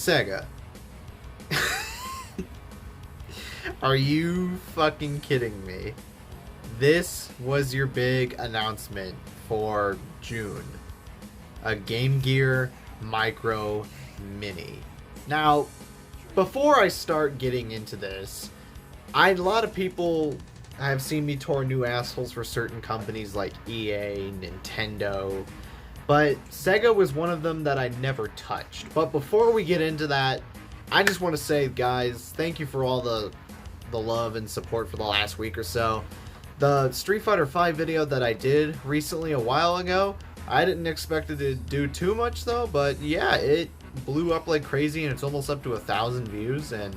Sega. Are you fucking kidding me? This was your big announcement for June. A Game Gear Micro Mini. Now, before I start getting into this, a lot of people have seen me tour new assholes for certain companies like EA, Nintendo, but Sega was one of them that I never touched. But before we get into that, I just want to say, guys, thank you for all the love and support for the last week or so. The Street Fighter V video that I did recently a while ago, I didn't expect it to do too much though, but yeah, it blew up like crazy and it's almost up to 1,000 views, and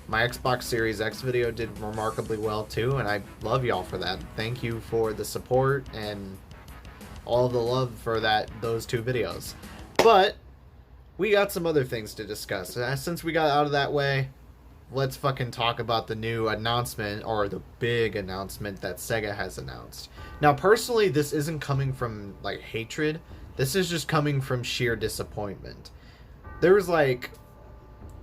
my Xbox Series X video did remarkably well too, and I love y'all for that. Thank you for the support and all the love for those two videos. But we got some other things to discuss. Since we got out of that way, let's fucking talk about the new announcement, or the big announcement that Sega has announced. Now, personally, this isn't coming from, like, hatred. This is just coming from sheer disappointment. There was, like,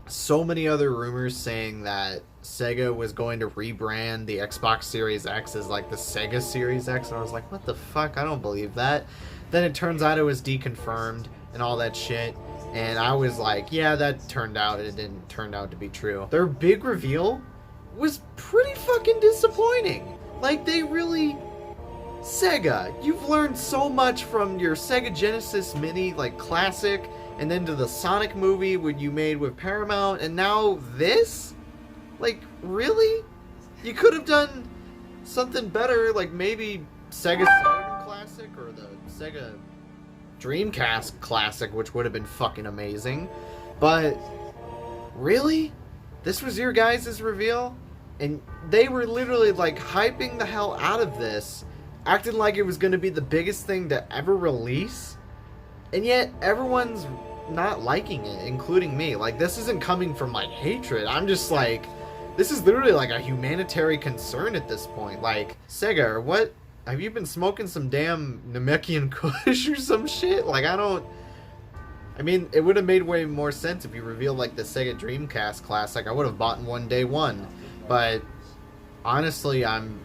so many other rumors saying that Sega was going to rebrand the Xbox Series X as, like, the Sega Series X, and I was like, what the fuck? I don't believe that. Then it turns out it was deconfirmed and all that shit. And I was like, yeah, that turned out, it didn't turn out to be true. Their big reveal was pretty fucking disappointing. Like, they really... Sega, you've learned so much from your Sega Genesis Mini, like, classic, and then to the Sonic movie when you made with Paramount, and now this? Like, really? You could have done something better, like maybe Sega Saturn Classic, or the Sega Dreamcast Classic, which would have been fucking amazing. But really, this was your guys' reveal, and they were literally like hyping the hell out of this, acting like it was going to be the biggest thing to ever release, and yet everyone's not liking it, including me. Like, this isn't coming from like hatred. I'm just like, this is literally like a humanitarian concern at this point. Like, Sega, what? Have you been smoking some damn Namekian Kush or some shit? Like, I mean, it would have made way more sense if you revealed, like, the Sega Dreamcast Classic. I would have bought one day one. But, honestly, I'm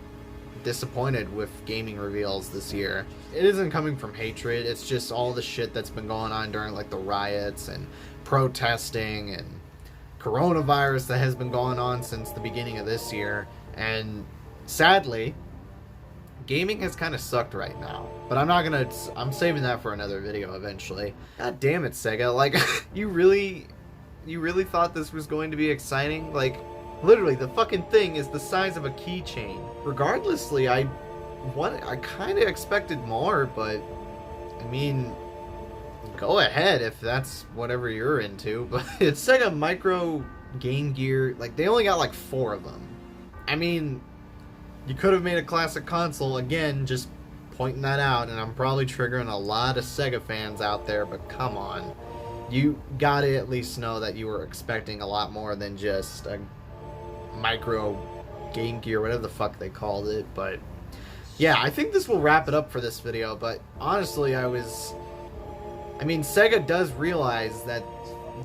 disappointed with gaming reveals this year. It isn't coming from hatred. It's just all the shit that's been going on during, like, the riots and protesting and coronavirus that has been going on since the beginning of this year. And, sadly, gaming has kind of sucked right now, but I'm saving that for another video eventually. God damn it, Sega. Like, you really thought this was going to be exciting? Like, literally, the fucking thing is the size of a keychain. Regardlessly, I kind of expected more, but, I mean, go ahead if that's whatever you're into, but it's Sega Micro Game Gear, like, they only got like 4 of them. I mean, you could have made a classic console, again, just pointing that out, and I'm probably triggering a lot of Sega fans out there, but come on. You gotta at least know that you were expecting a lot more than just a micro Game Gear, whatever the fuck they called it, but yeah, I think this will wrap it up for this video, but honestly, I mean, Sega does realize that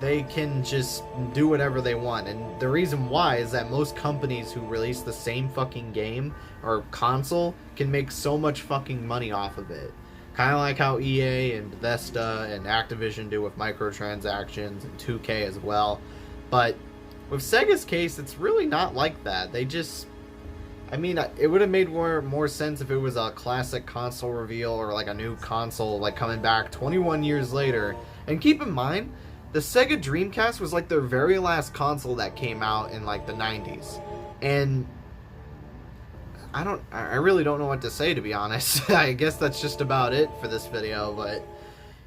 they can just do whatever they want, and the reason why is that most companies who release the same fucking game or console can make so much fucking money off of it. Kind of like how EA and Bethesda and Activision do with microtransactions, and 2K as well. But with Sega's case, it's really not like that. They just... I mean, it would have made more sense if it was a classic console reveal, or like a new console like coming back 21 years later. And keep in mind, the Sega Dreamcast was like their very last console that came out in like the 90s. And I really don't know what to say, to be honest. I guess that's just about it for this video, but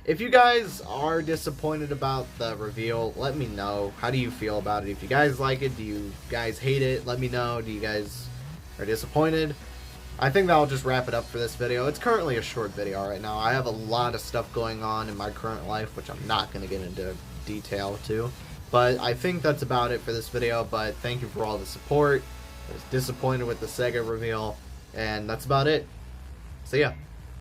if you guys are disappointed about the reveal, let me know. How do you feel about it? If you guys like it, do you guys hate it? Let me know. Do you guys are disappointed? I think that'll just wrap it up for this video. It's currently a short video right now. I have a lot of stuff going on in my current life, which I'm not going to get into detail to. But I think that's about it for this video, but thank you for all the support. I was disappointed with the Sega reveal, and that's about it. See ya.